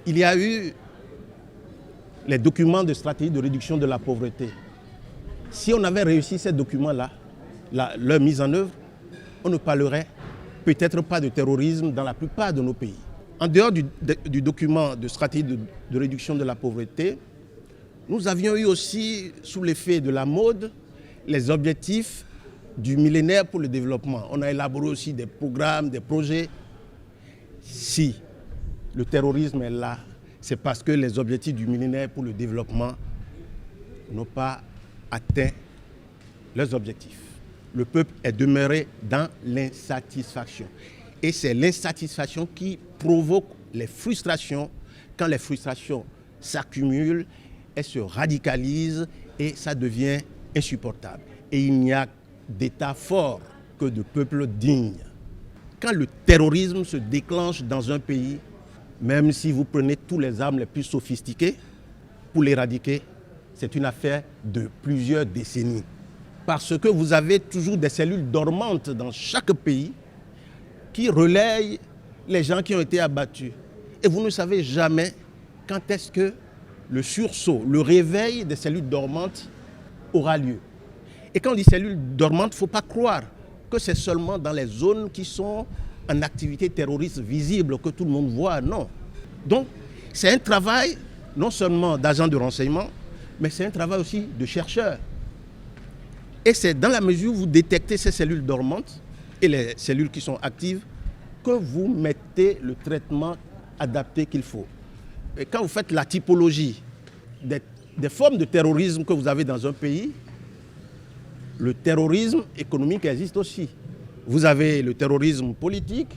Il y a eu les documents de stratégie de réduction de la pauvreté. Si on avait réussi ces documents-là, leur mise en œuvre, on ne parlerait peut-être pas de terrorisme dans la plupart de nos pays. En dehors du document de stratégie de réduction de la pauvreté, nous avions eu aussi, sous l'effet de la mode, les objectifs du millénaire pour le développement. On a élaboré aussi des programmes, des projets. Si le terrorisme est là, c'est parce que les objectifs du millénaire pour le développement n'ont pas atteint leurs objectifs. Le peuple est demeuré dans l'insatisfaction. Et c'est l'insatisfaction qui provoque les frustrations. Quand les frustrations s'accumulent, elles se radicalisent et ça devient insupportable. Et il n'y a d'État fort que de peuple digne. Quand le terrorisme se déclenche dans un pays, même si vous prenez toutes les armes les plus sophistiquées pour l'éradiquer, c'est une affaire de plusieurs décennies. Parce que vous avez toujours des cellules dormantes dans chaque pays qui relayent les gens qui ont été abattus. Et vous ne savez jamais quand est-ce que le sursaut, le réveil des cellules dormantes aura lieu. Et quand on dit cellules dormantes, il ne faut pas croire que c'est seulement dans les zones qui sont en activité terroriste visible que tout le monde voit, non. Donc, c'est un travail non seulement d'agents de renseignement, mais c'est un travail aussi de chercheurs. Et c'est dans la mesure où vous détectez ces cellules dormantes et les cellules qui sont actives que vous mettez le traitement adapté qu'il faut. Et quand vous faites la typologie des formes de terrorisme que vous avez dans un pays, le terrorisme économique existe aussi. Vous avez le terrorisme politique,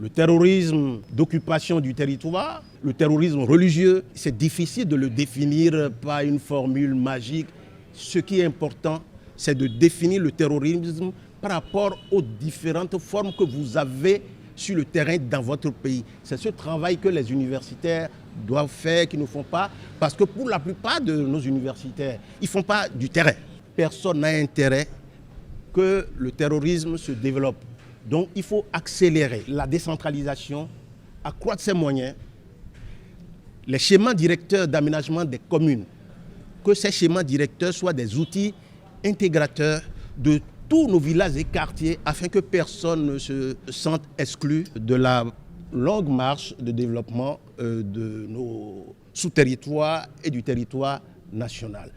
le terrorisme d'occupation du territoire, le terrorisme religieux. C'est difficile de le définir par une formule magique. Ce qui est important, c'est de définir le terrorisme par rapport aux différentes formes que vous avez sur le terrain dans votre pays. C'est ce travail que les universitaires doivent faire, qu'ils ne font pas, parce que pour la plupart de nos universitaires, ils ne font pas du terrain. Personne n'a intérêt que le terrorisme se développe. Donc il faut accélérer la décentralisation, accroître ses moyens, les schémas directeurs d'aménagement des communes, que ces schémas directeurs soient des outils intégrateurs de tous nos villages et quartiers afin que personne ne se sente exclu de la longue marche de développement de nos sous-territoires et du territoire national.